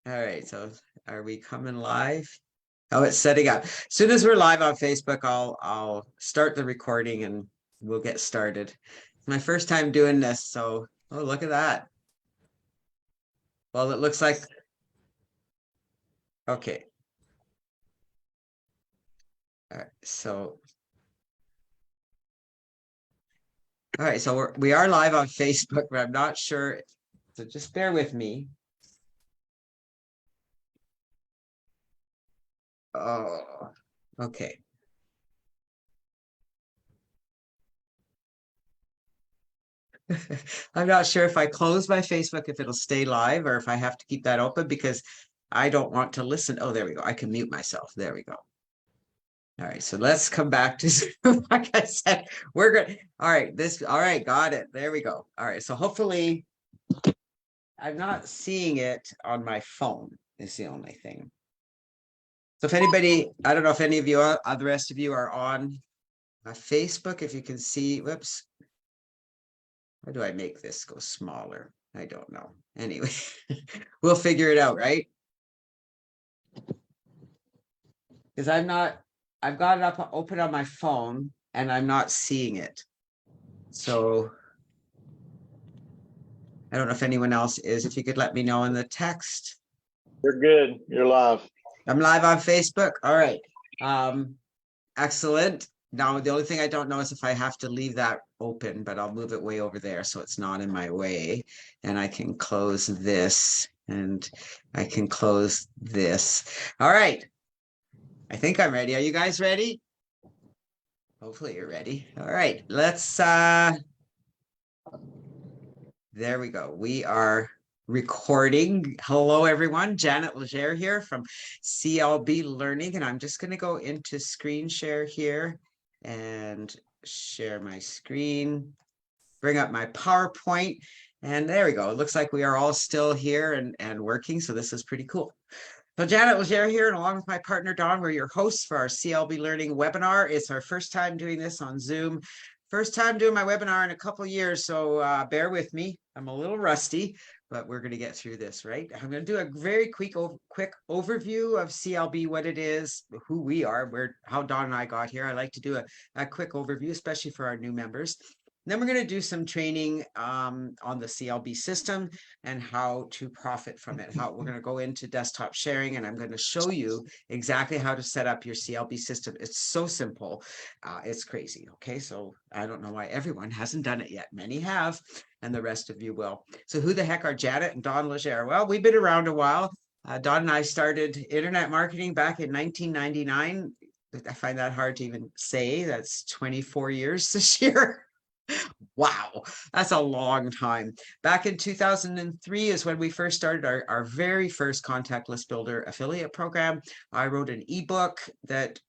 All right, so are we coming live? Oh, it's setting up. As soon as we're live on Facebook, I'll start the recording and we'll get started. It's my first time doing this, so oh, look at that. Well, it looks like okay. All right, so we are live on Facebook, but I'm not sure. So just bear with me. Oh, okay. I'm not sure if I close my Facebook, if it'll stay live or if I have to keep that open because I don't want to listen. Oh, there we go. I can mute myself. There we go. All right, so let's come back to Zoom. Like I said, we're good. All right, all right, got it. There we go. All right, so hopefully I'm not seeing it on my phone is the only thing. So if anybody, I don't know if any of you, the rest of you are on Facebook, if you can see, whoops. How do I make this go smaller? I don't know. Anyway, we'll figure it out, right? Because I've got it up open on my phone and I'm not seeing it. So I don't know if anyone else is. If you could let me know in the text. You're good. You're live. I'm live on Facebook. All right. Excellent. Now, the only thing I don't know is if I have to leave that open, but I'll move it way over there so it's not in my way. And I can close this and I can close this. All right. I think I'm ready. Are you guys ready? Hopefully you're ready. All right. Let's, there we go. We are recording. Hello, everyone. Janet Legere here from CLB Learning. And I'm just going to go into screen share here and share my screen, bring up my PowerPoint, and there we go. It looks like we are all still here and working, so this is pretty cool. So Janet Legere here, and along with my partner Don, we're your hosts for our CLB Learning webinar. It's our first time doing this on Zoom. First time doing my webinar in a couple of years, so bear with me. I'm a little rusty, but we're going to get through this, right? I'm going to do a very quick overview of CLB, what it is, who we are, how Don and I got here. I like to do a quick overview, especially for our new members. And then we're going to do some training on the CLB system and how to profit from it. We're going to go into desktop sharing, and I'm going to show you exactly how to set up your CLB system. It's so simple. It's crazy. Okay, so I don't know why everyone hasn't done it yet. Many have, and the rest of you will. So who the heck are Janet and Don Legere? Well, we've been around a while. Don and I started internet marketing back in 1999. I find that hard to even say. That's 24 years this year. Wow, that's a long time. Back in 2003 is when we first started our very first contact list builder affiliate program. I wrote an ebook that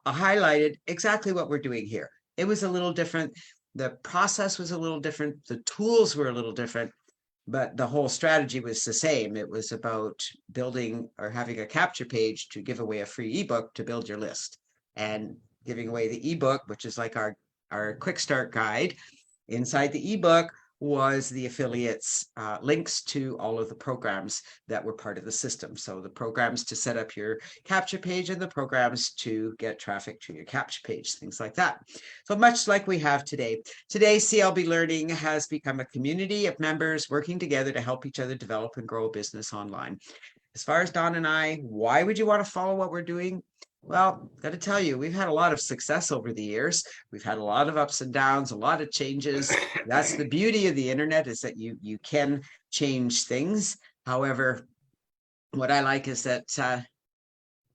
highlighted exactly what we're doing here. It was a little different. The process was a little different. The tools were a little different, but the whole strategy was the same. It was about building or having a capture page to give away a free ebook to build your list, and giving away the ebook, which is like our quick start guide. Inside the ebook was the affiliates links to all of the programs that were part of the system. So the programs to set up your capture page and the programs to get traffic to your capture page, things like that. So much like we have today. Today, CLB Learning has become a community of members working together to help each other develop and grow a business online. As far as Don and I, why would you want to follow what we're doing? Well, got to tell you, we've had a lot of success over the years. We've had a lot of ups and downs, a lot of changes. That's the beauty of the internet, is that you can change things. However, what I like is that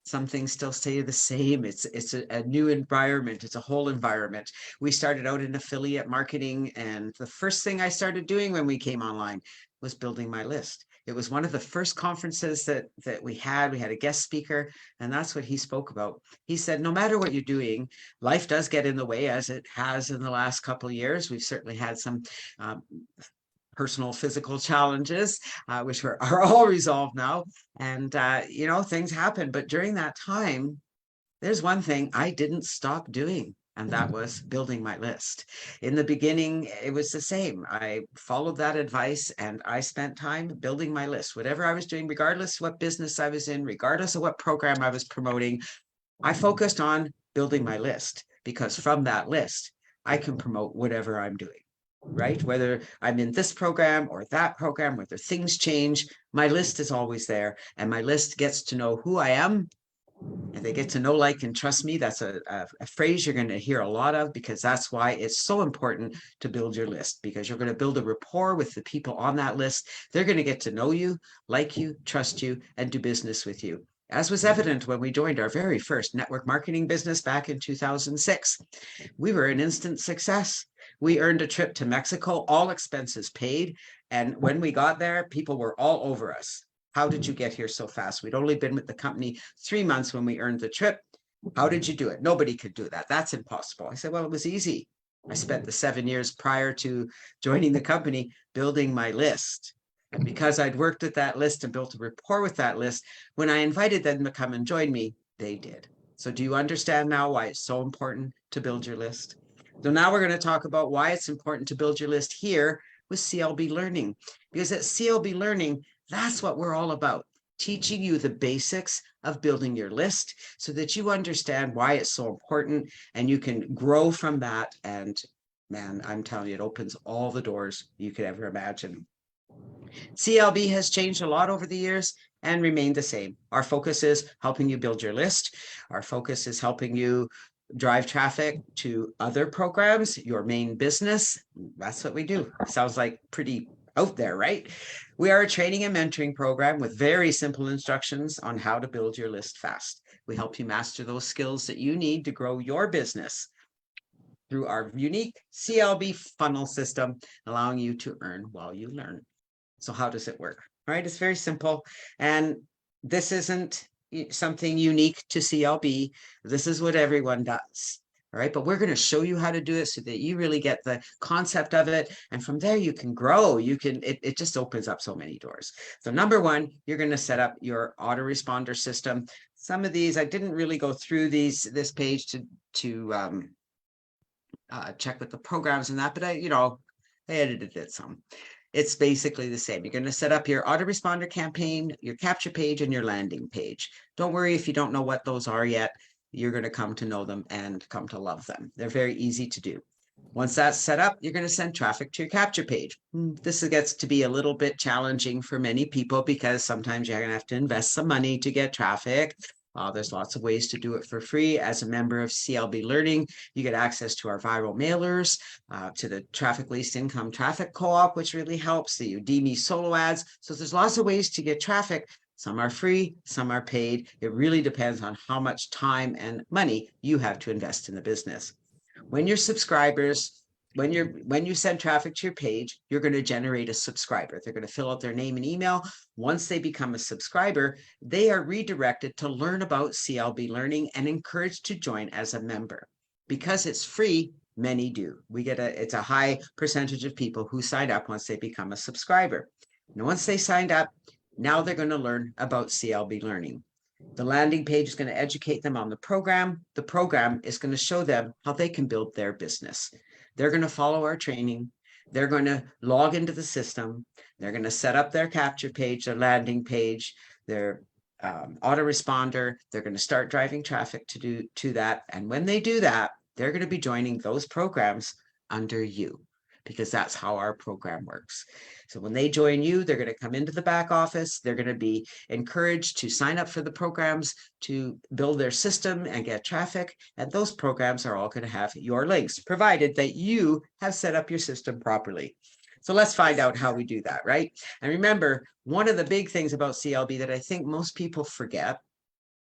some things still stay the same. It's a new environment. It's a whole environment. We started out in affiliate marketing, and the first thing I started doing when we came online was building my list. It was one of the first conferences that we had. We had a guest speaker, and that's what he spoke about. He said, no matter what you're doing, life does get in the way, as it has in the last couple of years. We've certainly had some personal physical challenges, which are all resolved now. And, things happen. But during that time, there's one thing I didn't stop doing. and that was building my list. In the beginning, it was the same. I followed that advice and I spent time building my list. Whatever I was doing, regardless what business I was in, regardless of what program I was promoting, I focused on building my list, because from that list, I can promote whatever I'm doing, right? Whether I'm in this program or that program, whether things change, my list is always there, and my list gets to know who I am, and they get to know, like, and trust me. That's a phrase you're going to hear a lot of, because that's why it's so important to build your list, because you're going to build a rapport with the people on that list. They're going to get to know you, like you, trust you, and do business with you. As was evident when we joined our very first network marketing business back in 2006. We were an instant success. We earned a trip to Mexico, all expenses paid. And when we got there, people were all over us. How did you get here so fast? We'd only been with the company 3 months when we earned the trip. How did you do it? Nobody could do that. That's impossible. I said, well, it was easy. I spent the 7 years prior to joining the company building my list. And because I'd worked with that list and built a rapport with that list, when I invited them to come and join me, they did. So do you understand now why it's so important to build your list? So now we're going to talk about why it's important to build your list here with CLB Learning. Because at CLB Learning, that's what we're all about, teaching you the basics of building your list so that you understand why it's so important and you can grow from that. And man, I'm telling you, it opens all the doors you could ever imagine. CLB has changed a lot over the years and remained the same. Our focus is helping you build your list. Our focus is helping you drive traffic to other programs, your main business. That's what we do. Sounds like pretty out there, right? We are a training and mentoring program with very simple instructions on how to build your list fast. We help you master those skills that you need to grow your business through our unique CLB funnel system, allowing you to earn while you learn. So how does it work? All right, it's very simple. And this isn't something unique to CLB. This is what everyone does. All right, but we're going to show you how to do it so that you really get the concept of it. And from there, you can grow. It just opens up so many doors. So number one, you're going to set up your autoresponder system. Some of these, I didn't really go through this page to check with the programs and that, but I edited it some. It's basically the same. You're going to set up your autoresponder campaign, your capture page, and your landing page. Don't worry if you don't know what those are yet. You're going to come to know them and come to love them. They're very easy to do. Once that's set up, you're going to send traffic to your capture page. This gets to be a little bit challenging for many people because sometimes you're going to have to invest some money to get traffic. There's lots of ways to do it for free. As a member of CLB Learning, you get access to our viral mailers, to the Traffic Least Income Traffic Co-op, which really helps, the Udemy solo ads. So there's lots of ways to get traffic. Some are free, some are paid. It really depends on how much time and money you have to invest in the business. When your subscribers, when you send traffic to your page, you're going to generate a subscriber. They're going to fill out their name and email. Once they become a subscriber, they are redirected to learn about CLB Learning and encouraged to join as a member. Because it's free, many do. It's a high percentage of people who sign up once they become a subscriber. And once they signed up, now they're going to learn about CLB Learning. The landing page is going to educate them on the program. The program is going to show them how they can build their business. They're going to follow our training. They're going to log into the system. They're going to set up their capture page, their landing page, their autoresponder. They're going to start driving traffic to that. And when they do that, they're going to be joining those programs under you, because that's how our program works. So when they join you, they're going to come into the back office. They're going to be encouraged to sign up for the programs, to build their system and get traffic. And those programs are all going to have your links, provided that you have set up your system properly. So let's find out how we do that, right? And remember, one of the big things about CLB that I think most people forget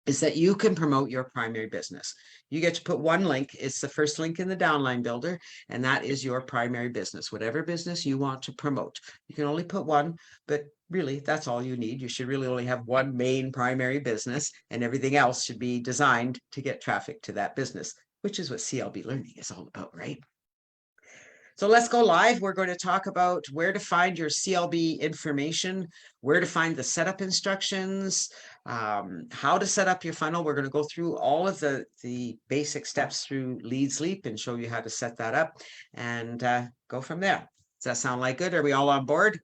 is that you can promote your primary business. You get to put one link. It's the first link in the downline builder, and that is your primary business, whatever business you want to promote. You can only put one, but really that's all you need. You should really only have one main primary business, and everything else should be designed to get traffic to that business, which is what CLB Learning is all about, right? So let's go live. We're going to talk about where to find your CLB information, where to find the setup instructions, how to set up your funnel. We're going to go through all of the basic steps through LeadsLeap and show you how to set that up and go from there. Does that sound like good? Are we all on board?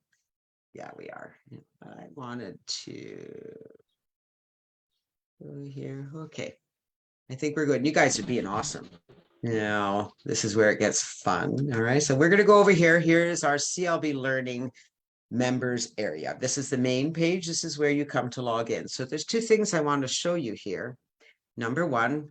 Yeah, we are. I wanted to go here. Okay. I think we're good. You guys are being awesome. Now, this is where it gets fun. All right. So we're going to go over here. Here is our CLB Learning members area. This is the main page. This is where you come to log in. So there's two things I want to show you here. Number one,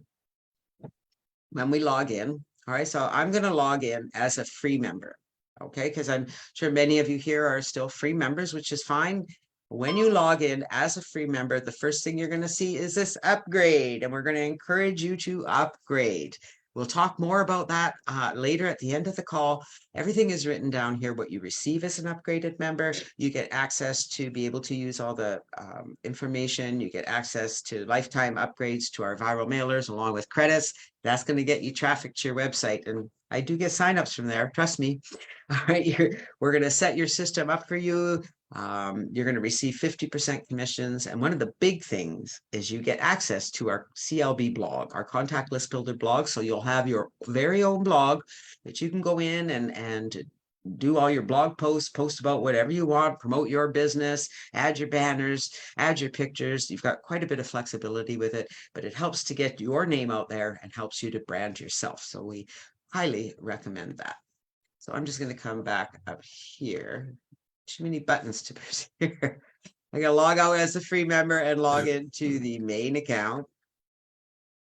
when we log in. All right. So I'm going to log in as a free member. Okay. Because I'm sure many of you here are still free members, which is fine. When you log in as a free member, the first thing you're going to see is this upgrade, and we're going to encourage you to upgrade. We'll talk more about that later at the end of the call. Everything is written down here. What you receive as an upgraded member, you get access to be able to use all the information. You get access to lifetime upgrades to our viral mailers along with credits. That's going to get you traffic to your website. And I do get signups from there. Trust me. All right, we're going to set your system up for you. You're going to receive 50% commissions. And one of the big things is you get access to our CLB blog, our contact list builder blog. So you'll have your very own blog that you can go in and do all your blog posts, post about whatever you want, promote your business, add your banners, add your pictures. You've got quite a bit of flexibility with it, but it helps to get your name out there and helps you to brand yourself. So we highly recommend that. So I'm just going to come back up here. Too many buttons to press here. I'm going to log out as a free member and log into the main account.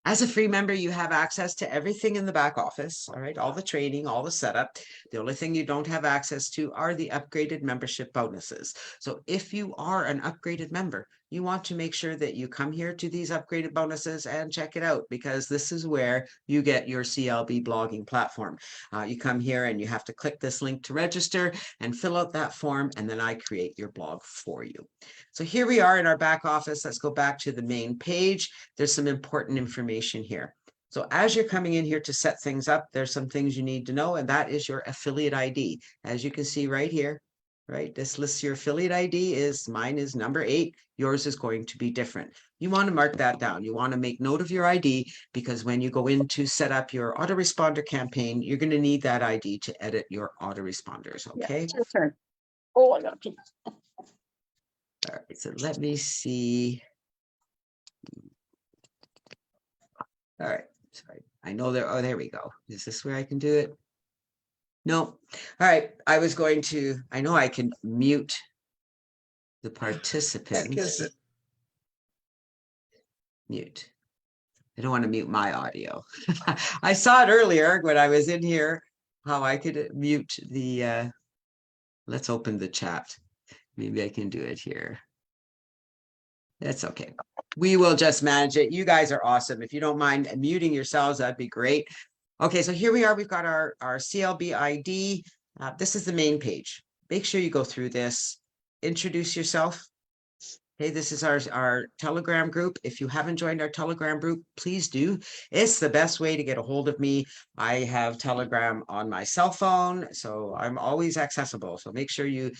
As a free member, you have access to everything in the back office, all right, all the training, all the setup. The only thing you don't have access to are the upgraded membership bonuses. So if you are an upgraded member, you want to make sure that you come here to these upgraded bonuses and check it out, because this is where you get your CLB blogging platform. You come here and you have to click this link to register and fill out that form, and then I create your blog for you. So here we are in our back office. Let's go back to the main page. There's some important information here. So as you're coming in here to set things up, there's some things you need to know, and that is your affiliate ID. As you can see right here, right? This lists your affiliate ID. Mine is number 8. Yours is going to be different. You want to mark that down. You want to make note of your ID, because when you go in to set up your autoresponder campaign, you're going to need that ID to edit your autoresponders. Okay. Yeah, it's your turn. Oh, I got you. All right. So let me see. All right. Sorry. I know there. Oh, there we go. Is this where I can do it? No. All right. I was going to, I know I can mute the participants. Mute. I don't want to mute my audio. I saw it earlier when I was in here, how I could mute the, let's open the chat. Maybe I can do it here. That's okay. We will just manage it. You guys are awesome. If you don't mind muting yourselves, that'd be great. Okay, so here we are. We've got our CLB ID. This is the main page. Make sure you go through this. Introduce yourself. Okay, this is our Telegram group. If you haven't joined our Telegram group, please do. It's the best way to get a hold of me. I have Telegram on my cell phone, so I'm always accessible. So make sure you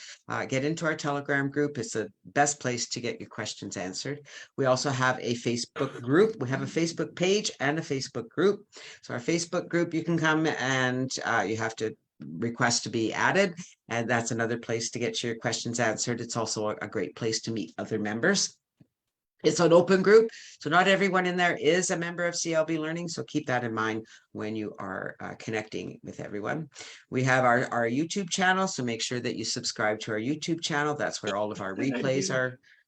get into our Telegram group. It's the best place to get your questions answered. We also have a Facebook group. We have a Facebook page and a Facebook group. So our Facebook group, you can come and you have to request to be added, and that's another place to get your questions answered. It's also a great place to meet other members. It's an open group, so not everyone in there is a member of CLB Learning, so keep that in mind when you are connecting with everyone. We have our YouTube channel, so make sure that you subscribe to our YouTube channel. That's where all of our replays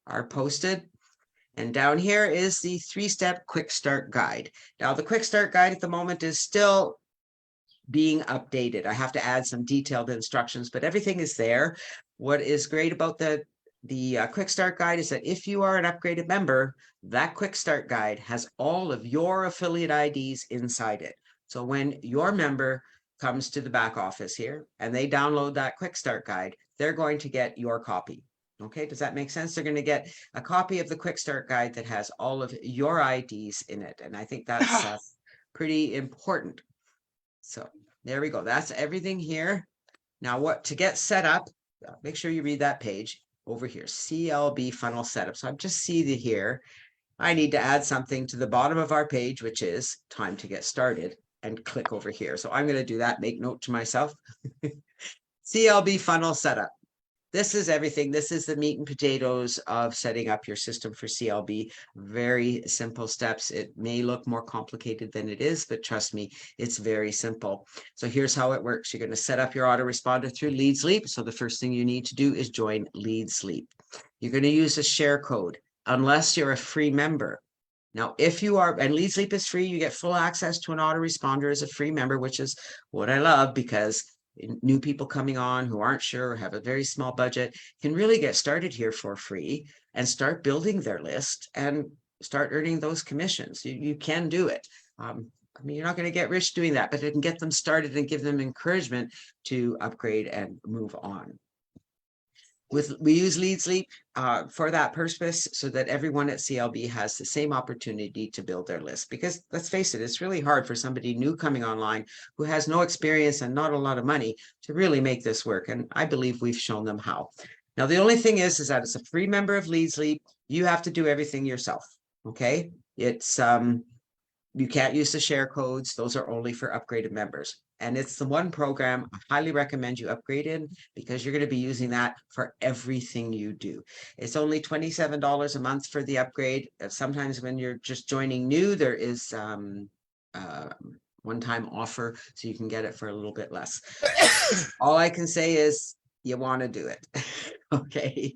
are posted. And down here is the 3-step quick start guide. Now, the quick start guide at the moment is still being updated. I have to add some detailed instructions, but everything is there. What is great about the quick start guide is that if you are an upgraded member, that quick start guide has all of your affiliate IDs inside it. So when your member comes to the back office here and they download that quick start guide, they're going to get your copy. Okay, does that make sense? They're going to get a copy of the quick start guide that has all of your IDs in it. And I think that's pretty important. So There we go. That's everything here. Now what to get set up, make sure you read that page over here, CLB funnel setup. So I'm just seeing here, I need to add something to the bottom of our page, which is time to get started, and click over here. So I'm going to do that, make note to myself. CLB funnel setup. This is everything. This is the meat and potatoes of setting up your system for CLB. Very simple steps. It may look more complicated than it is, but trust me, it's very simple. So here's how it works. You're going to set up your autoresponder through LeadsLeap. So the first thing you need to do is join LeadsLeap. You're going to use a share code unless you're a free member. Now, if you are, and LeadsLeap is free, you get full access to an autoresponder as a free member, which is what I love, because new people coming on who aren't sure, have a very small budget, can really get started here for free and start building their list and start earning those commissions. You can do it. I mean, you're not going to get rich doing that, but it can get them started and give them encouragement to upgrade and move on. We use LeadsLeap for that purpose, so that everyone at CLB has the same opportunity to build their list. Because let's face it, it's really hard for somebody new coming online who has no experience and not a lot of money to really make this work. And I believe we've shown them how. Now, the only thing is that it's a free member of LeadsLeap. You have to do everything yourself. Okay, it's you can't use the share codes. Those are only for upgraded members. And it's the one program I highly recommend you upgrade in, because you're going to be using that for everything you do. It's only $27 a month for the upgrade. Sometimes when you're just joining new, there is one-time offer, so you can get it for a little bit less. All I can say is you want to do it. Okay.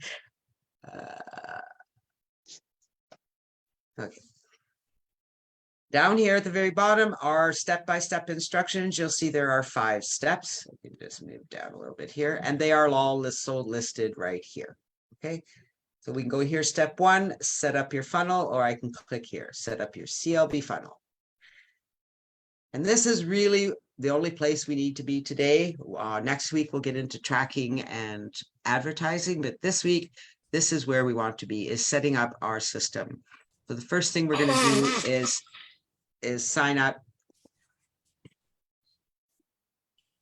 Okay. Down here at the very bottom are step-by-step instructions. You'll see there are 5 steps. I can just move down a little bit here, and they are all listed right here. Okay, so we can go here. Step 1, set up your funnel, or I can click here, set up your CLB funnel. And this is really the only place we need to be today. Next week, we'll get into tracking and advertising, but this week, this is where we want to be, is setting up our system. So the first thing we're going to do is sign up.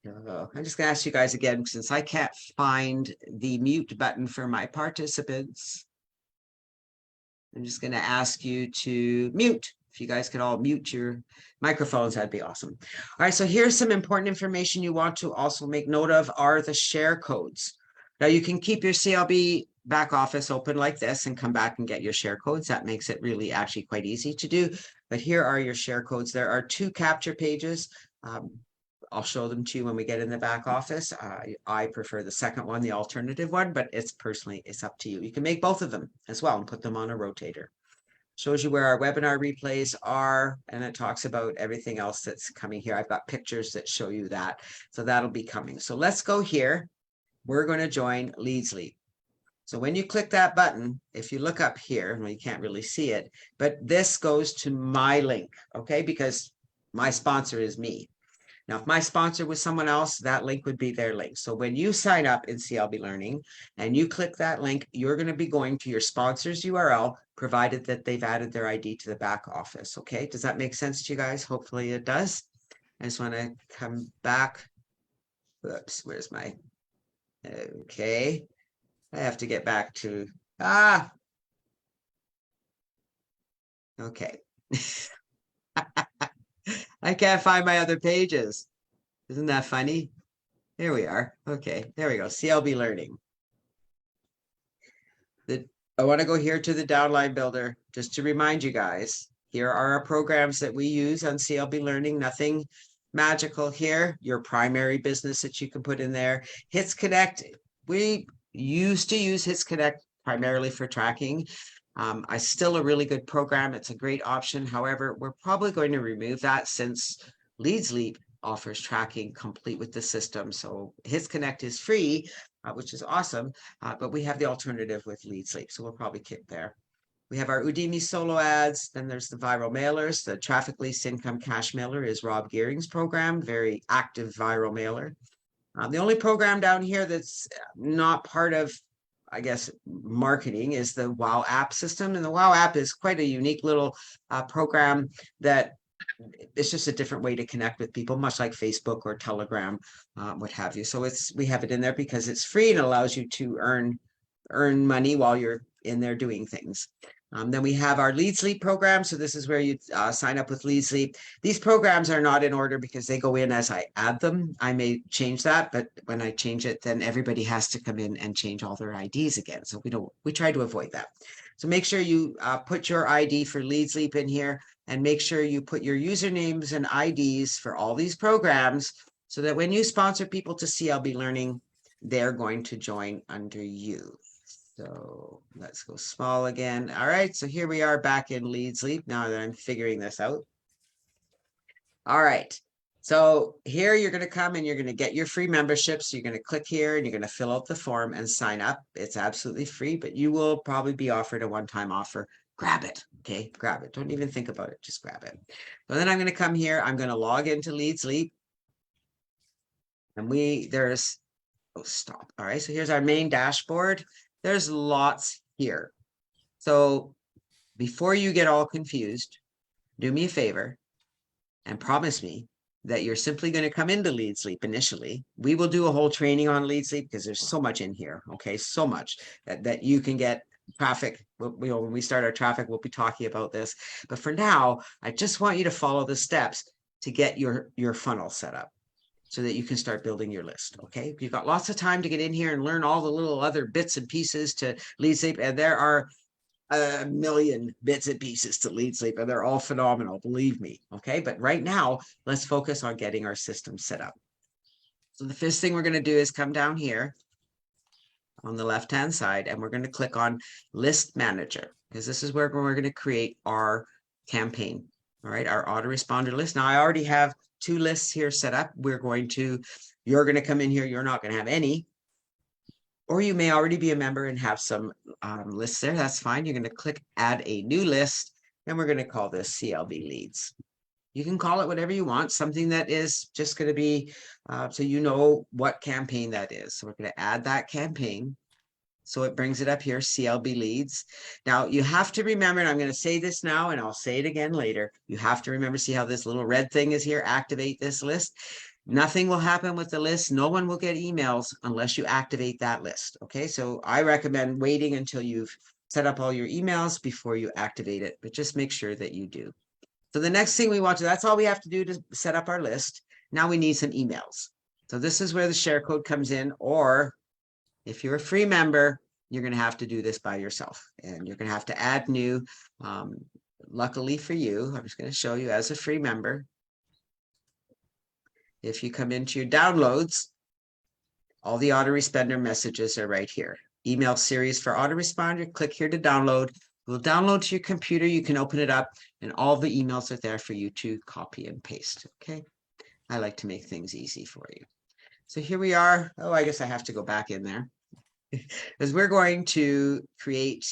I'm just going to ask you guys again, since I can't find the mute button for my participants. I'm just going to ask you to mute. If you guys could all mute your microphones, that'd be awesome. All right, so here's some important information you want to also make note of are the share codes. Now you can keep your CLB back office open like this and come back and get your share codes. That makes it really actually quite easy to do. But here are your share codes. There are 2 capture pages. I'll show them to you when we get in the back office. I prefer the second one, the alternative one, but it's up to you. You can make both of them as well and put them on a rotator. Shows you where our webinar replays are, and it talks about everything else that's coming here. I've got pictures that show you that. So that'll be coming. So let's go here. We're going to join LeadsLeap. So when you click that button, if you look up here, well, you can't really see it, but this goes to my link, okay? Because my sponsor is me. Now, if my sponsor was someone else, that link would be their link. So when you sign up in CLB Learning and you click that link, you're going to be going to your sponsor's URL, provided that they've added their ID to the back office, okay? Does that make sense to you guys? Hopefully it does. I just want to come back. Whoops, where's my... Okay. I have to get back to, okay. I can't find my other pages. Isn't that funny? Here we are. Okay, there we go. CLB Learning. I want to go here to the downline builder, just to remind you guys, here are our programs that we use on CLB Learning. Nothing magical here. Your primary business that you can put in there. Hits Connect. We used to use Hits Connect primarily for tracking. It's still a really good program. It's a great option. However, we're probably going to remove that since LeadsLeap offers tracking complete with the system. So Hits Connect is free, which is awesome, but we have the alternative with LeadsLeap. So we'll probably kick there. We have our Udemy solo ads. Then there's the viral mailers. The traffic least income cash mailer is Rob Gearing's program, very active viral mailer. The only program down here that's not part of, I guess, marketing is the WOW app system. And the WOW app is quite a unique little program that it's just a different way to connect with people, much like Facebook or Telegram, what have you. So we have it in there because it's free and it allows you to earn money while you're in there doing things. Then we have our LeadsLeap program. So this is where you sign up with LeadsLeap. These programs are not in order because they go in as I add them. I may change that, but when I change it, then everybody has to come in and change all their IDs again. So we try to avoid that. So make sure you put your ID for LeadsLeap in here, and make sure you put your usernames and IDs for all these programs so that when you sponsor people to CLB Learning, they're going to join under you. So let's go small again. All right, so here we are back in LeadsLeap now that I'm figuring this out. All right, so here you're going to come and you're going to get your free membership. So you're going to click here and you're going to fill out the form and sign up. It's absolutely free, but you will probably be offered a one-time offer. Grab it, okay? Grab it. Don't even think about it. Just grab it. So then I'm going to come here. I'm going to log into LeadsLeap. And oh, stop. All right, so here's our main dashboard. There's lots here. So before you get all confused, do me a favor and promise me that you're simply going to come into LeadsLeap initially. We will do a whole training on LeadsLeap because there's so much in here, okay? So much that you can get traffic. When we start our traffic, we'll be talking about this. But for now, I just want you to follow the steps to get your funnel set up, so that you can start building your list, okay? You've got lots of time to get in here and learn all the little other bits and pieces to LeadsLeap, and there are a million bits and pieces to LeadsLeap, and they're all phenomenal, believe me, okay? But right now, let's focus on getting our system set up. So the first thing we're gonna do is come down here on the left-hand side, and we're gonna click on List Manager, because this is where we're gonna create our campaign, all right? Our autoresponder list. Now, I already have 2 lists here set up. You're going to come in here. You're not going to have any, or you may already be a member and have some lists there. That's fine. You're going to click add a new list, and we're going to call this CLB leads. You can call it whatever you want, something that is just going to be, so you know what campaign that is. So we're going to add that campaign. So it brings it up here, CLB leads. Now you have to remember, and I'm going to say this now and I'll say it again later. You have to remember, see how this little red thing is here, activate this list. Nothing will happen with the list. No one will get emails unless you activate that list. Okay, so I recommend waiting until you've set up all your emails before you activate it, but just make sure that you do. So the next thing we want to, that's all we have to do to set up our list. Now we need some emails. So this is where the share code comes in, or if you're a free member, you're going to have to do this by yourself, and you're going to have to add new. Luckily for you, I'm just going to show you as a free member. If you come into your downloads, all the autoresponder messages are right here. Email series for autoresponder, click here to download. It will download to your computer. You can open it up, and all the emails are there for you to copy and paste. Okay. I like to make things easy for you. So here we are. Oh, I guess I have to go back in there because we're going to create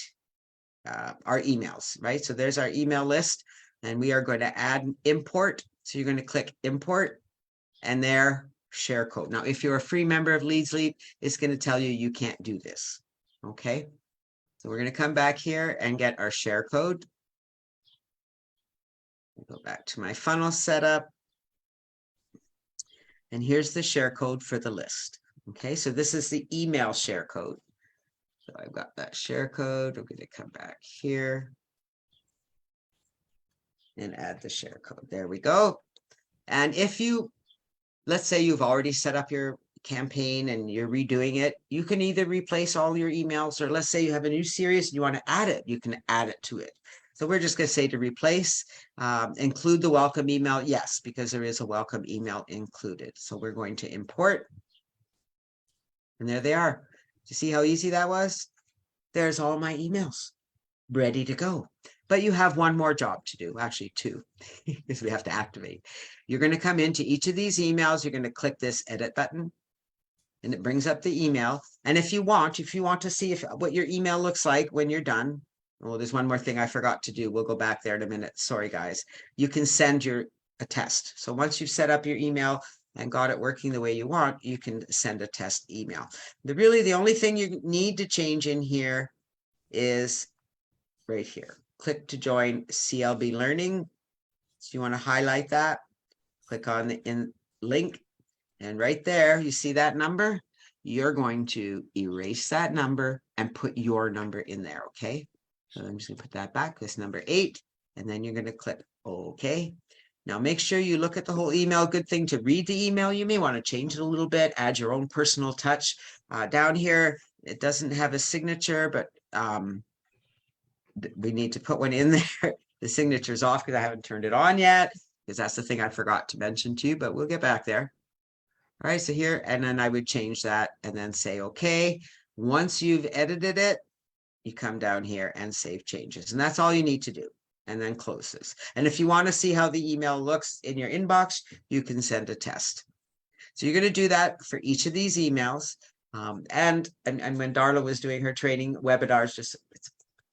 our emails, right? So there's our email list, and we are going to add import. So you're going to click import, and there, share code. Now, if you're a free member of LeadsLeap, it's going to tell you you can't do this. Okay. So we're going to come back here and get our share code. I'll go back to my funnel setup. And here's the share code for the list. Okay, so this is the email share code. So I've got that share code. We're going to come back here and add the share code. There we go. And if you, let's say you've already set up your campaign and you're redoing it, you can either replace all your emails, or let's say you have a new series and you want to add it, you can add it to it. So we're just going to say to replace, include the welcome email. Yes, because there is a welcome email included. So we're going to import. And there they are. You see how easy that was? There's all my emails ready to go. But you have one more job to do, actually 2, because we have to activate. You're going to come into each of these emails. You're going to click this edit button, and it brings up the email. And if you want to see what your email looks like when you're done. Oh, there's one more thing I forgot to do. We'll go back there in a minute. Sorry, guys. You can send a test. So once you've set up your email and got it working the way you want, you can send a test email. The only thing you need to change in here is right here. Click to join CLB Learning. So you want to highlight that, click on the link, and right there, you see that number? You're going to erase that number and put your number in there, okay? So I'm just gonna put that back, this number 8, and then you're gonna click okay. Now make sure you look at the whole email. Good thing to read the email. You may want to change it a little bit, add your own personal touch. Down here, it doesn't have a signature, but we need to put one in there. The signature's off because I haven't turned it on yet, because that's the thing I forgot to mention to you, but we'll get back there. All right, so here, and then I would change that and then say, okay. Once you've edited it, you come down here and save changes. And that's all you need to do. And then close this. And if you want to see how the email looks in your inbox, you can send a test. So you're going to do that for each of these emails. And when Darla was doing her training webinars,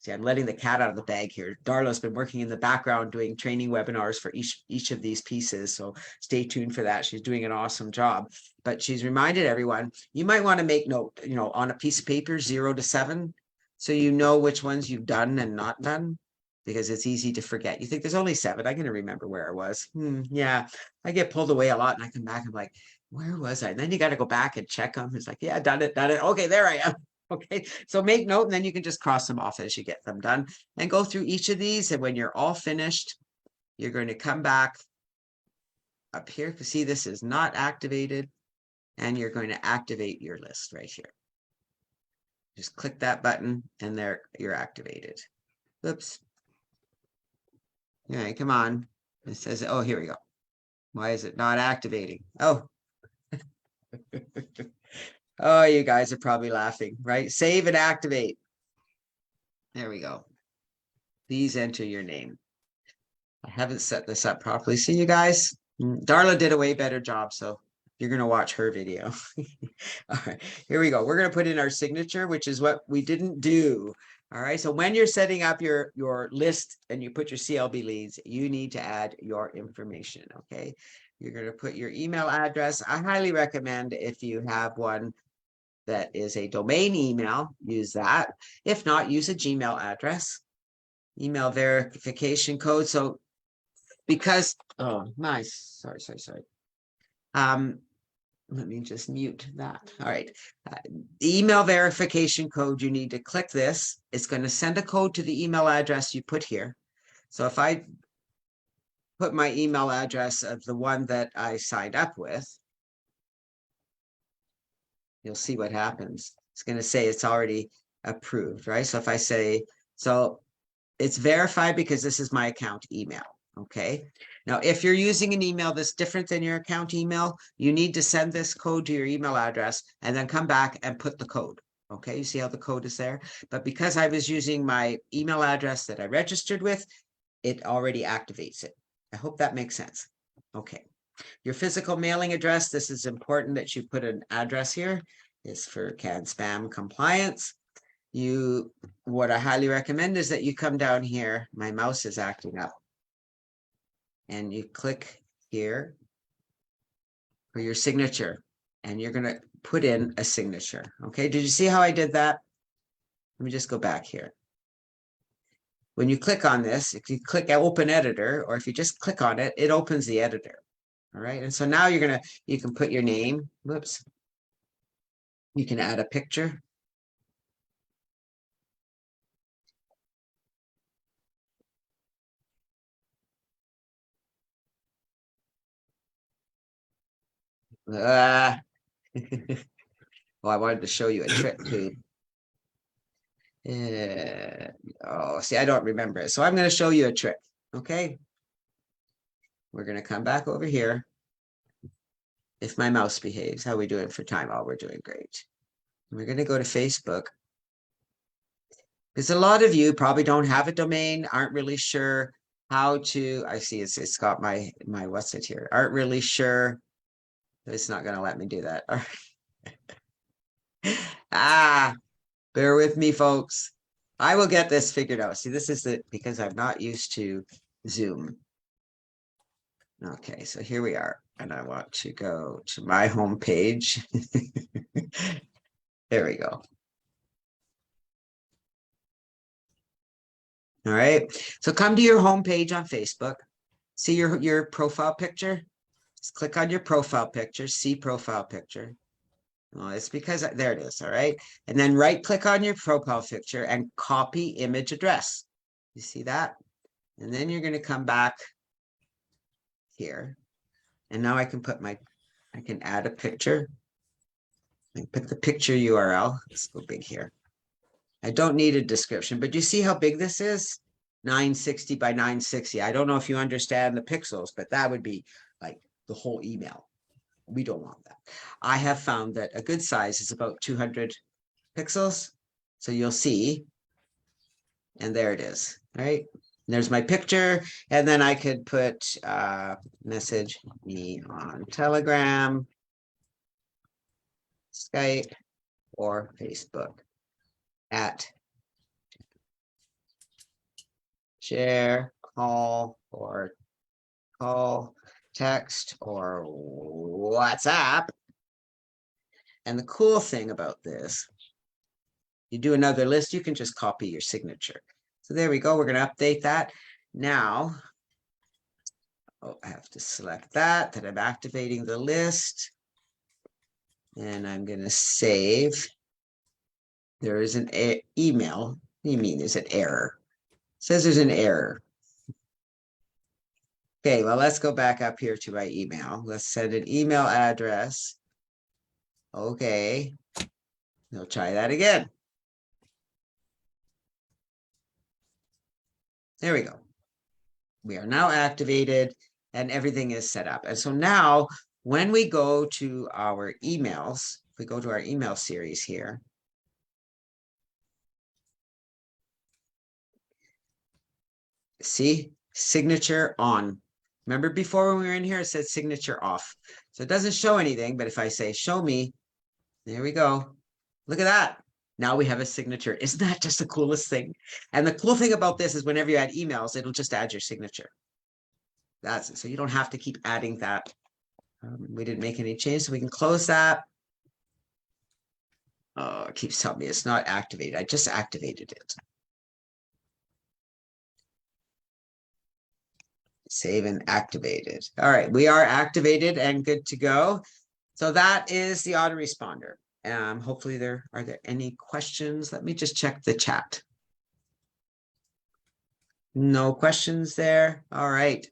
see, I'm letting the cat out of the bag here. Darla's been working in the background doing training webinars for each of these pieces. So stay tuned for that. She's doing an awesome job. But she's reminded everyone, you might want to make note, on a piece of paper, 0 to 7. So you know which ones you've done and not done, because it's easy to forget. You think there's only 7. I'm going to remember where I was. Yeah, I get pulled away a lot and I come back and I'm like, where was I? And then you got to go back and check them. It's like, yeah, done it. Okay, there I am. Okay, so make note and then you can just cross them off as you get them done and go through each of these. And when you're all finished, you're going to come back up here. See, this is not activated, and you're going to activate your list right here. Just click that button and there you're activated. Oops. All right, come on. It says, oh, here we go. Why is it not activating? Oh. Oh, you guys are probably laughing, right? Save and activate. There we go. Please enter your name. I haven't set this up properly. See you guys? Darla did a way better job, so you're going to watch her video. All right, here we go. We're going to put in our signature, which is what we didn't do. All right, so when you're setting up your list and you put your CLB leads, you need to add your information, okay? You're going to put your email address. I highly recommend, if you have one that is a domain email, use that. If not, use a Gmail address. Email verification code. So because, oh, nice. Sorry. Let me just mute that. All right. The email verification code, you need to click this. It's going to send a code to the email address you put here. So if I put my email address of the one that I signed up with, you'll see what happens. It's going to say it's already approved, right? So if I say, so it's verified because this is my account email. Okay. Now, if you're using an email that's different than your account email, you need to send this code to your email address and then come back and put the code. Okay. You see how the code is there? But because I was using my email address that I registered with, it already activates it. I hope that makes sense. Okay. Your physical mailing address, this is important that you put an address here, is for CAN spam compliance. What I highly recommend is that you come down here. My mouse is acting up. And you click here for your signature, and you're going to put in a signature. Okay, did you see how I did that? Let me just go back here. When you click on this, if you click open editor, or if you just click on it, it opens the editor. All right, and so now you can put your name. Whoops. You can add a picture. Well, I wanted to show you a trick too. Oh, see, I don't remember it. So I'm going to show you a trick. Okay. We're going to come back over here. If my mouse behaves, how are we doing for time? Oh, we're doing great. We're going to go to Facebook. Because a lot of you probably don't have a domain, aren't really sure how to, I see it's got my what's it here, aren't really sure. It's not going to let me do that. All right. Bear with me, folks. I will get this figured out. See, this is because I'm not used to Zoom. Okay, so here we are. And I want to go to my home page. There we go. All right, so come to your home page on Facebook. See your profile picture? Just click on your profile picture, see profile picture. Well, it's because there it is, all right? And then right click on your profile picture and copy image address. You see that? And then you're going to come back here. And now I can add a picture. I put the picture URL. Let's go big here. I don't need a description, but you see how big this is? 960 by 960. I don't know if you understand the pixels, but that would be like the whole email. We don't want that. I have found that a good size is about 200 pixels. So you'll see, and there it is, right? And there's my picture, and then I could put message me on Telegram, Skype, or Facebook at share, call, text, or WhatsApp. And the cool thing about this, you do another list, you can just copy your signature. So there we go. We're going to update that. Now, I have to select that I'm activating the list. And I'm going to save. There is an email. What do you mean there's an error? It says there's an error. Okay, well, let's go back up here to my email. Let's send an email address. Okay. We'll try that again. There we go. We are now activated and everything is set up. And so now when we go to our emails, if we go to our email series here, see, signature on. Remember before when we were in here, it said signature off. So it doesn't show anything, but if I say show me, there we go. Look at that. Now we have a signature. Isn't that just the coolest thing? And the cool thing about this is whenever you add emails, it'll just add your signature. That's it. So you don't have to keep adding that. We didn't make any change, so we can close that. Oh, it keeps telling me it's not activated. I just activated it. Save and activated. All right, we are activated and good to go. So that is the autoresponder. Hopefully are there any questions? Let me just check the chat. No questions there. All right.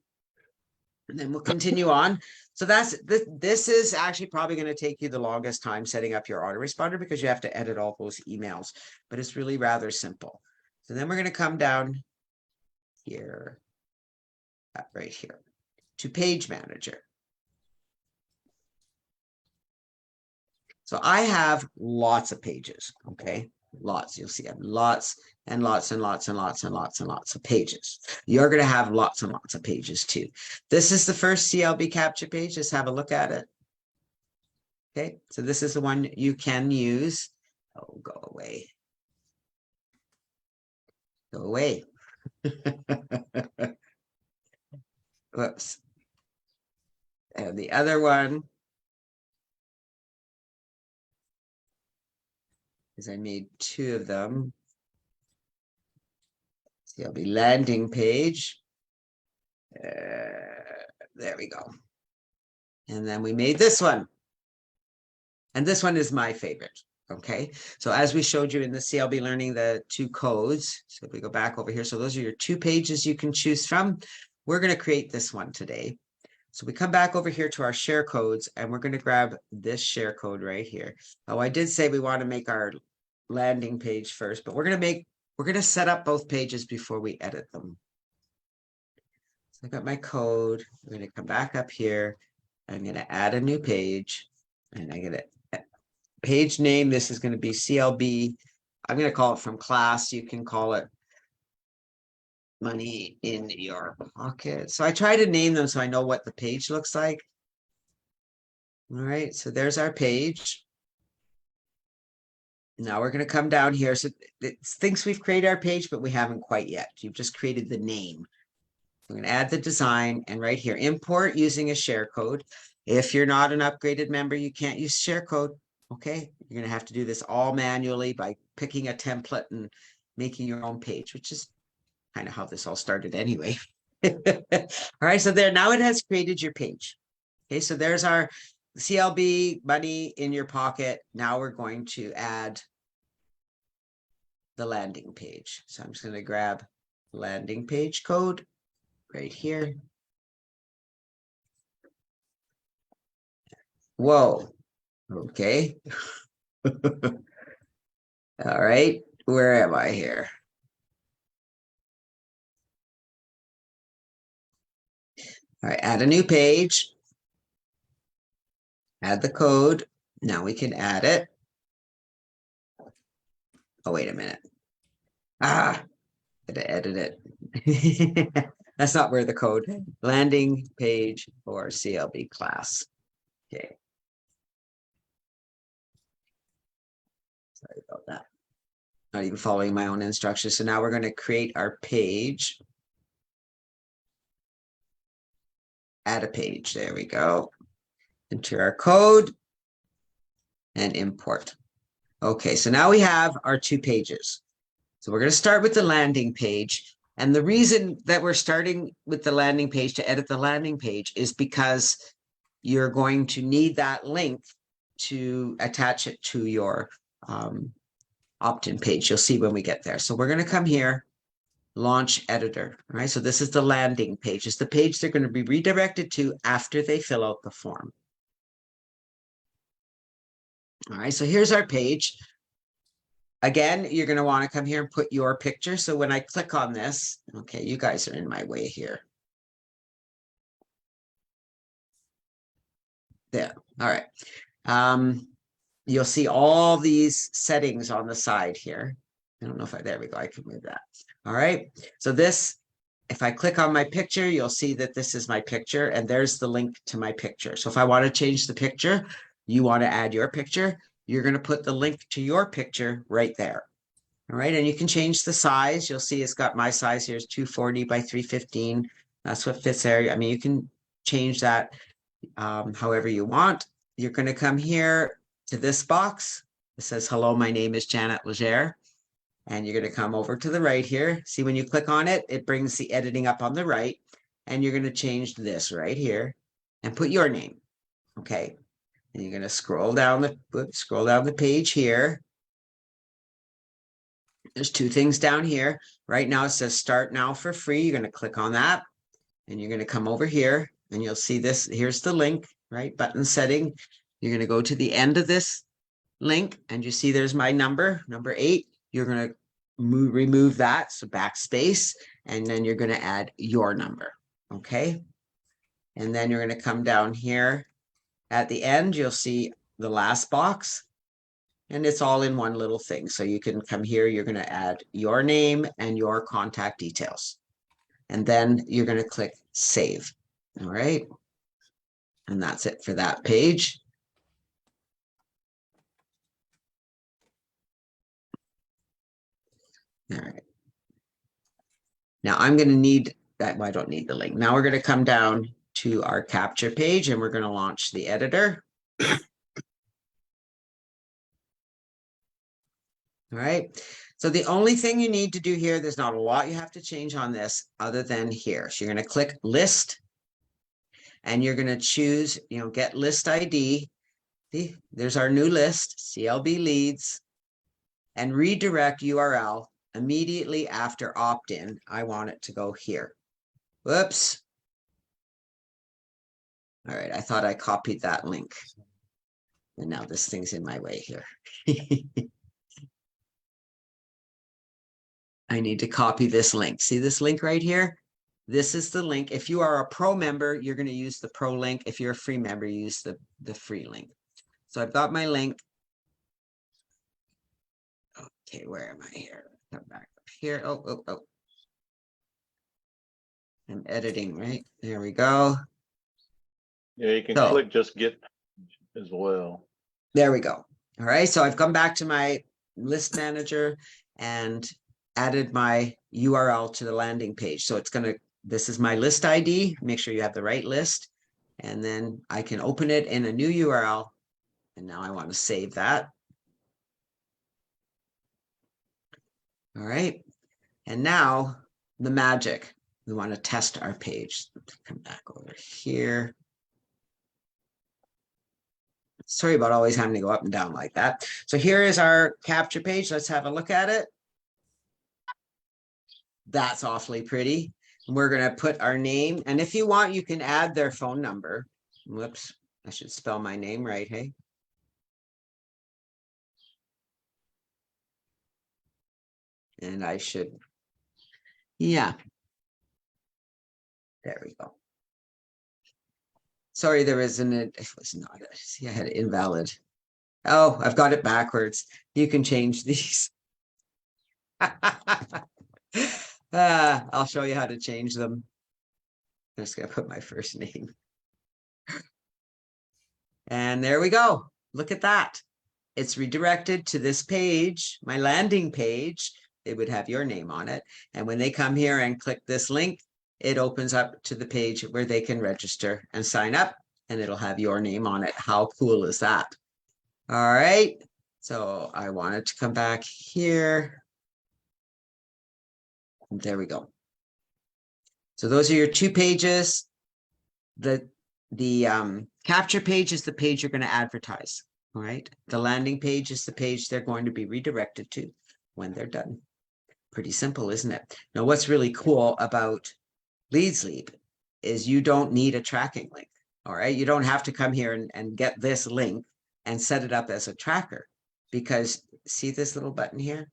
And then we'll continue on. So this is actually probably going to take you the longest time setting up your autoresponder because you have to edit all those emails, but it's really rather simple. So then we're going to come down here, right here, to Page Manager. So I have lots of pages, okay? Lots, you'll see I have lots and lots and lots and lots and lots and lots of pages. You're going to have lots and lots of pages too. This is the first CLB capture page. Just have a look at it. Okay, so this is the one you can use. Oh, go away. Go away. Whoops. And the other one is I made two of them. CLB landing page. There we go. And then we made this one. And this one is my favorite. Okay. So as we showed you in the CLB Learning, the two codes. So if we go back over here, so those are your two pages you can choose from. We're going to create this one today. So we come back over here to our share codes and we're going to grab this share code right here. Oh, I did say we want to make our landing page first, but we're going to set up both pages before we edit them. So I got my code. I'm going to come back up here. I'm going to add a new page and I'm going to page name. This is going to be CLB. I'm going to call it from class. You can call it money in your pocket. So I try to name them so I know what the page looks like. All right, so there's our page. Now we're going to come down here. So it thinks we've created our page, but we haven't quite yet. You've just created the name. We're going to add the design and right here, import using a share code. If you're not an upgraded member, you can't use share code. Okay, you're going to have to do this all manually by picking a template and making your own page, which is kind of how this all started anyway. All right, so there, now it has created your page. Okay, so there's our CLB money in your pocket. Now we're going to add the landing page. So I'm just going to grab landing page code right here. Whoa. Okay. All right. Where am I here? All right. Add a new page. Add the code. Now we can add it. Oh, wait a minute. Gotta edit it. That's not where the code. Landing page for CLB class. Okay. Sorry about that. Not even following my own instructions. So now we're going to create our page. Add a page. There we go. Enter our code and import. Okay, so now we have our 2 pages. So we're going to start with the landing page. And the reason that we're starting with the landing page to edit the landing page is because you're going to need that link to attach it to your opt-in page. You'll see when we get there. So we're going to come here, launch editor. All right, so this is the landing page. It's the page they're going to be redirected to after they fill out the form. All right, so here's our page. Again, you're going to want to come here and put your picture. So when I click on this, okay, you guys are in my way here. There. All right. You'll see all these settings on the side here. I don't know if there we go. I can move that. All right. So this, if I click on my picture, you'll see that this is my picture and there's the link to my picture. So if I want to change the picture, you want to add your picture, you're going to put the link to your picture right there. All right. And you can change the size. You'll see it's got my size here is 240 by 315. That's what fits there. I mean, you can change that however you want. You're going to come here to this box. It says, hello, my name is Janet Legere. And you're going to come over to the right here. See, when you click on it, it brings the editing up on the right. And you're going to change this right here and put your name. Okay. And you're going to scroll down the page here. There's 2 things down here. Right now it says start now for free. You're going to click on that. And you're going to come over here and you'll see this. Here's the link, right? Button setting. You're going to go to the end of this link and you see there's my number 8. You're going to remove that, so backspace, and then you're going to add your number. Okay. And then you're going to come down here at the end. You'll see the last box and it's all in one little thing. So you can come here. You're going to add your name and your contact details. And then you're going to click save. All right. And that's it for that page. All right. Now I'm going to need that. Well, I don't need the link. Now we're going to come down to our capture page and we're going to launch the editor. All right. So the only thing you need to do here, there's not a lot you have to change on this other than here. So you're going to click list and you're going to choose, get list ID. See, there's our new list, CLB leads, and redirect URL immediately after opt-in. I want it to go here. Whoops. All right, I thought I copied that link. And now this thing's in my way here. I need to copy this link. See this link right here? This is the link. If you are a pro member, you're going to use the pro link. If you're a free member, you use the free link. So I've got my link. Okay, where am I here? Come back up here. Oh. I'm editing, right? There we go. Yeah, you can click just get as well. There we go. All right, so I've come back to my list manager and added my URL to the landing page. So it's going to, this is my list ID. Make sure you have the right list. And then I can open it in a new URL. And now I want to save that. All right. And now the magic. We want to test our page. Come back over here. Sorry about always having to go up and down like that. So here is our capture page. Let's have a look at it. That's awfully pretty. We're going to put our name. And if you want, you can add their phone number. Whoops, I should spell my name right, hey? And I should, yeah. There we go. Sorry, there isn't it. It was not a, see, I had invalid. Oh, I've got it backwards. You can change these. I'll show you how to change them. I'm just gonna put my first name. And there we go. Look at that. It's redirected to this page, my landing page. It would have your name on it. And when they come here and click this link, it opens up to the page where they can register and sign up, and it'll have your name on it. How cool is that? All right. So I wanted to come back here. There we go. So those are your two pages. The capture page is the page you're going to advertise. All right. The landing page is the page they're going to be redirected to when they're done. Pretty simple, isn't it? Now, what's really cool about LeadsLeap is you don't need a tracking link. All right. You don't have to come here and get this link and set it up as a tracker, because see this little button here?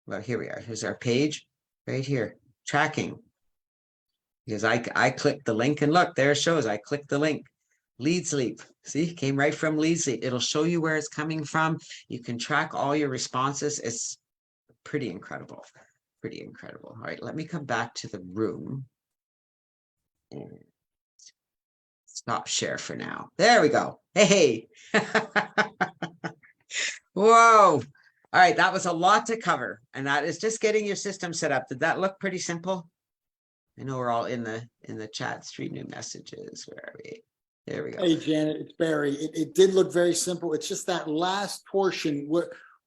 Well, here we are. Here's our page right here, tracking. Because I clicked the link and look, there it shows. I clicked the link. LeadsLeap. See, came right from LeadsLeap. It'll show you where it's coming from. You can track all your responses. It's pretty incredible. Pretty incredible. All right, let me come back to the room. And stop share for now. There we go. Hey. Whoa. All right, that was a lot to cover. And that is just getting your system set up. Did that look pretty simple? I know we're all in the chat, 3 new messages. Where are we? There we go. Hey, Janet, it's Barry. It did look very simple. It's just that last portion.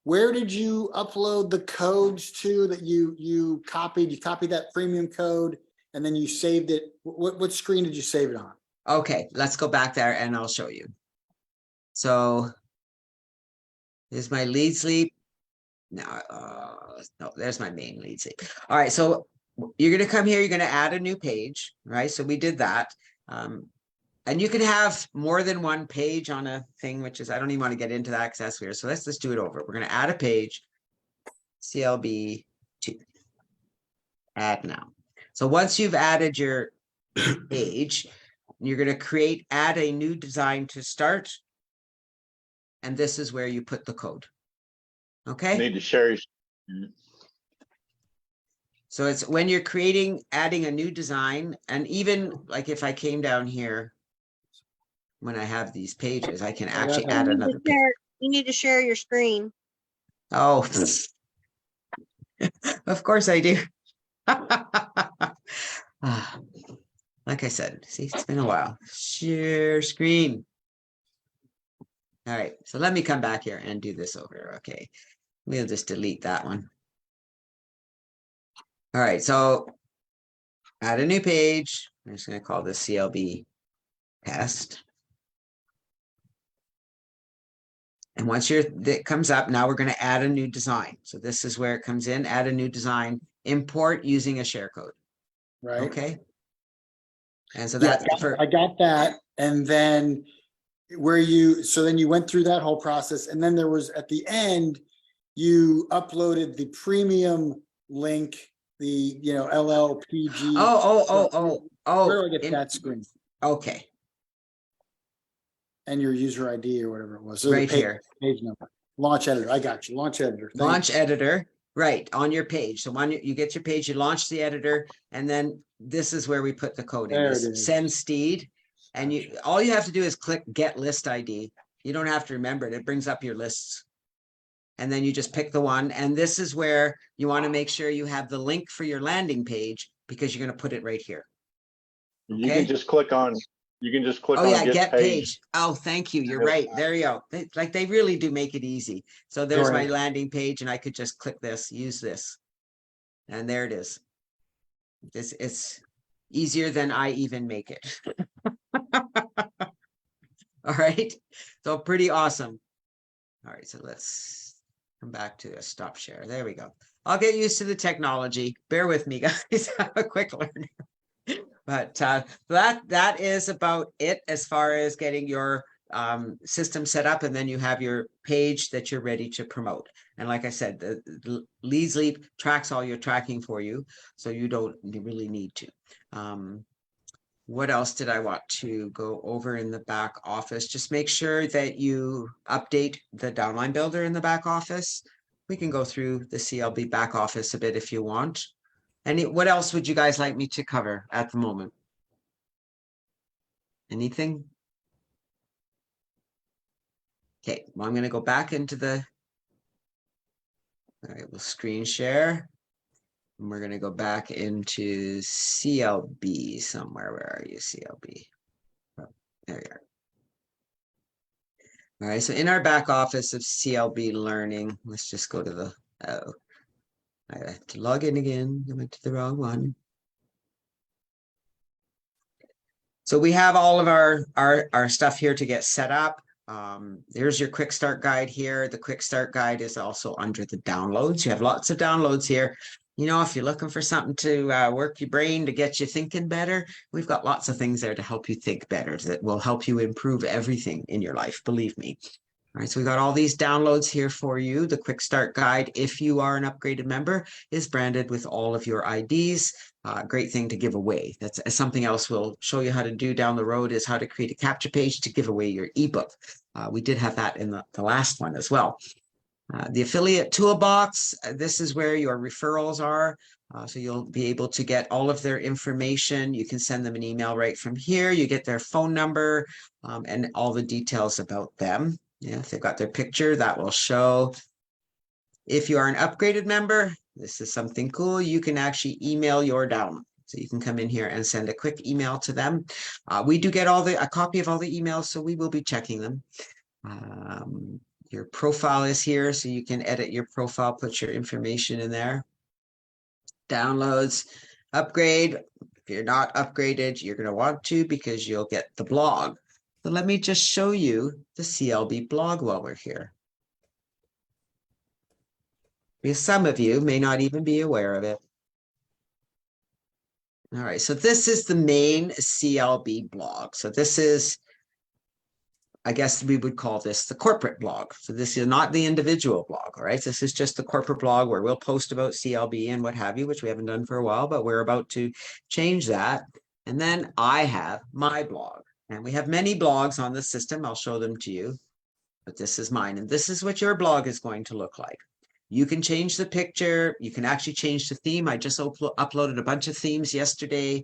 Where did you upload the codes to that you copied? You copied that premium code and then you saved it. What screen did you save it on? Okay, let's go back there and I'll show you. So here's my LeadsLeap. No, there's my main LeadsLeap. All right, so you're going to come here. You're going to add a new page, right? So we did that. And you can have more than one page on a thing, which is, I don't even want to get into that because that's weird. So let's just do it over. We're going to add a page, CLB 2, add now. So once you've added your page, you're going to add a new design to start. And this is where you put the code. Okay. You need to share your. So it's when you're adding a new design, and even like if I came down here, when I have these pages, I can actually add another page. You need to share your screen. Oh, of course I do. Like I said, see, it's been a while. Share screen. All right, so let me come back here and do this over. Okay, we'll just delete that one. All right, so add a new page. I'm just going to call this CLB test. And once that comes up, now we're going to add a new design. So this is where it comes in, add a new design, import using a share code. Right. Okay. And so Yeah, that's I got that. And then so then you went through that whole process. And then there was, at the end, you uploaded the premium link, the, LLPG. Oh. Where do I get that screen? Okay. And your user ID or whatever it was. So Right here. Page number. Launch editor. I got you. Launch editor. Launch editor. Right. On your page. So when you get your page, you launch the editor, and then this is where we put the code in. There it is. Send Steed. And all you have to do is click get list ID. You don't have to remember it. It brings up your lists. And then you just pick the one. And this is where you want to make sure you have the link for your landing page, because you're going to put it right here. You can just click on. You can just click on get page. Oh, thank you. You're right. There you go. They really do make it easy. So there's my landing page, and I could just click this, use this. And there it is. It's easier than I even make it. All right, so pretty awesome. All right, so let's come back to a stop share. There we go. I'll get used to the technology. Bear with me, guys. Have a quick learning. But that is about it as far as getting your system set up, and then you have your page that you're ready to promote. And like I said, the LeadsLeap tracks all your tracking for you, so you don't really need to. What else did I want to go over in the back office? Just make sure that you update the downline builder in the back office. We can go through the CLB back office a bit if you want. And what else would you guys like me to cover at the moment? Anything? Okay, well, I'm going to go back into the, all right, we'll screen share. And we're going to go back into CLB somewhere. Where are you, CLB? Oh, there you are. All right, so in our back office of CLB Learning, let's just go to the, oh, I have to log in again. I went to the wrong one. So we have all of our stuff here to get set up. There's your quick start guide here. The quick start guide is also under the downloads. You have lots of downloads here. You know, if you're looking for something to work your brain to get you thinking better, we've got lots of things there to help you think better that will help you improve everything in your life, believe me. All right, so we got all these downloads here for you. The quick start guide, if you are an upgraded member, is branded with all of your IDs. Great thing to give away. That's something else we'll show you how to do down the road, is how to create a capture page to give away your ebook. We did have that in the last one as well. The affiliate toolbox, this is where your referrals are. So you'll be able to get all of their information. You can send them an email right from here. You get their phone number and all the details about them. Yeah, if they've got their picture, that will show. If you are an upgraded member, this is something cool. You can actually email your download. So you can come in here and send a quick email to them. We do get a copy of all the emails, so we will be checking them. Your profile is here, so you can edit your profile, put your information in there. Downloads, upgrade. If you're not upgraded, you're going to want to, because you'll get the blog. So let me just show you the CLB blog while we're here, because some of you may not even be aware of it. All right, so this is the main CLB blog. So this is, I guess we would call this the corporate blog. So this is not the individual blog, all right? This is just the corporate blog where we'll post about CLB and what have you, which we haven't done for a while, but we're about to change that. And then I have my blog, and we have many blogs on the system. I'll show them to you, but this is mine. And this is what your blog is going to look like. You can change the picture. You can actually change the theme. I just uploaded a bunch of themes yesterday.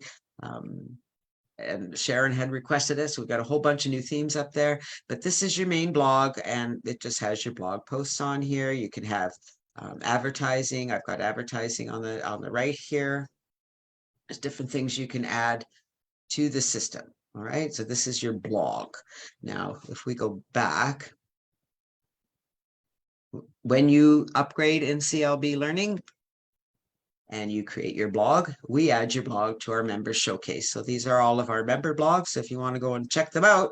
And Sharon had requested it, so we've got a whole bunch of new themes up there. But this is your main blog, and it just has your blog posts on here. You can have advertising. I've got advertising on the right here. There's different things you can add to the system. All right, so this is your blog. Now, if we go back, when you upgrade in CLB Learning and you create your blog, we add your blog to our member showcase. So these are all of our member blogs. So if you want to go and check them out,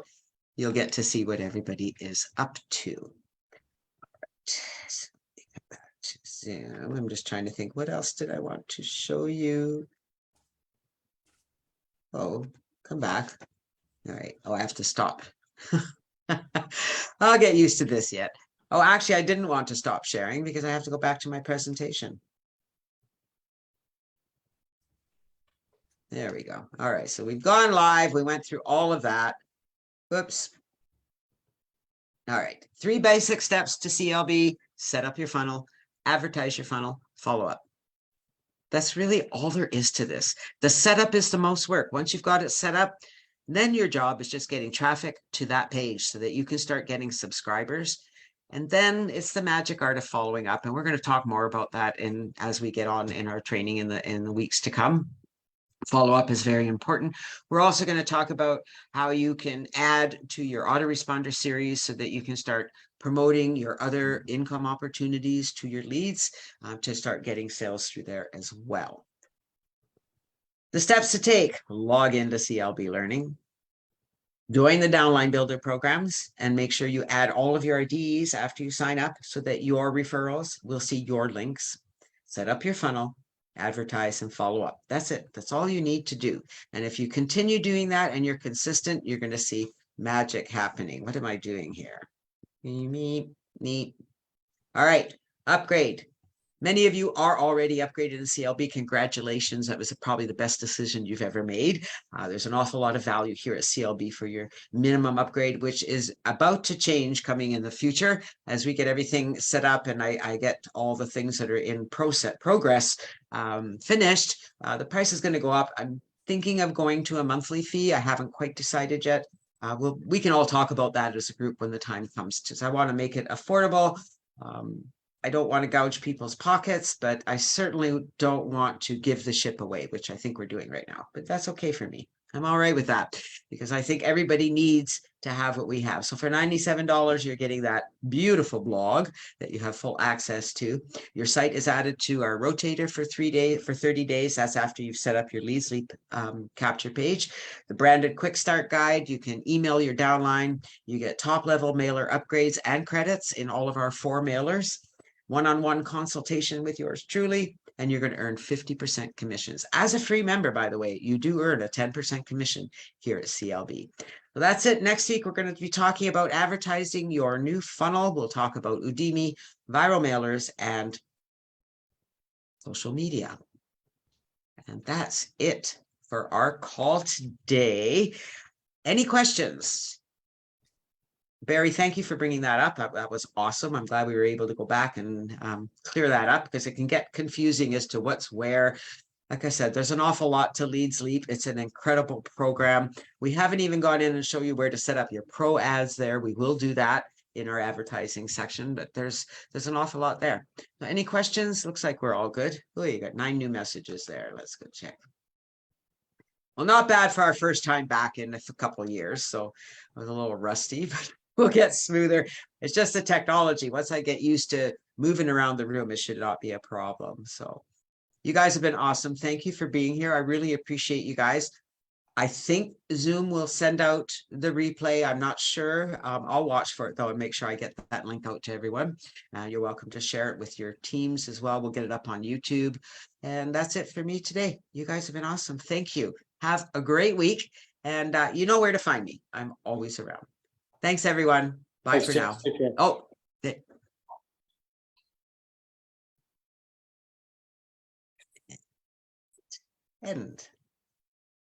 you'll get to see what everybody is up to. All right. So come back to Zoom. I'm just trying to think, what else did I want to show you? Oh, come back. All right. Oh, I have to stop. I'll get used to this yet. Oh, actually, I didn't want to stop sharing because I have to go back to my presentation. There we go. All right, so we've gone live. We went through all of that. Whoops. All right, 3 basic steps to CLB: set up your funnel, advertise your funnel, follow up. That's really all there is to this. The setup is the most work. Once you've got it set up, then your job is just getting traffic to that page so that you can start getting subscribers. And then it's the magic art of following up. And we're going to talk more about that as we get on in our training in the weeks to come. Follow-up is very important. We're also going to talk about how you can add to your autoresponder series so that you can start promoting your other income opportunities to your leads to start getting sales through there as well. The steps to take: log into CLB Learning, join the downline builder programs, and make sure you add all of your IDs after you sign up so that your referrals will see your links. Set up your funnel, advertise, and follow up. That's it. That's all you need to do. And if you continue doing that and you're consistent, you're going to see magic happening. What am I doing here? Neat. All right, upgrade. Many of you are already upgraded in CLB. Congratulations. That was probably the best decision you've ever made. There's an awful lot of value here at CLB for your minimum upgrade, which is about to change coming in the future as we get everything set up and I get all the things that are in progress finished. The price is going to go up. I'm thinking of going to a monthly fee. I haven't quite decided yet. We can all talk about that as a group when the time comes. Because I want to make it affordable. I don't want to gouge people's pockets, but I certainly don't want to give the ship away, which I think we're doing right now. But that's okay for me. I'm all right with that because I think everybody needs to have what we have. So for $97, you're getting that beautiful blog that you have full access to. Your site is added to our rotator for 30 days. That's after you've set up your LeadsLeap capture page. The branded quick start guide, you can email your downline. You get top level mailer upgrades and credits in all of our 4 mailers. One-on-one consultation with yours truly, and you're going to earn 50% commissions. As a free member, by the way, you do earn a 10% commission here at CLB. So that's it. Next week, we're going to be talking about advertising your new funnel. We'll talk about Udemy, viral mailers, and social media. And that's it for our call today. Any questions? Barry, thank you for bringing that up. That was awesome. I'm glad we were able to go back and clear that up because it can get confusing as to what's where. Like I said, there's an awful lot to LeadsLeap. It's an incredible program. We haven't even gone in and show you where to set up your pro ads there. We will do that in our advertising section, but there's an awful lot there. So any questions? Looks like we're all good. Oh, you got 9 new messages there. Let's go check. Well, not bad for our first time back in a couple of years. So I was a little rusty, but we'll get smoother. It's just the technology. Once I get used to moving around the room, it should not be a problem. So you guys have been awesome. Thank you for being here. I really appreciate you guys. I think Zoom will send out the replay. I'm not sure. I'll watch for it though and make sure I get that link out to everyone. You're welcome to share it with your teams as well. We'll get it up on YouTube. And that's it for me today. You guys have been awesome. Thank you. Have a great week. And you know where to find me. I'm always around. Thanks, everyone. Bye for now. Oh, end.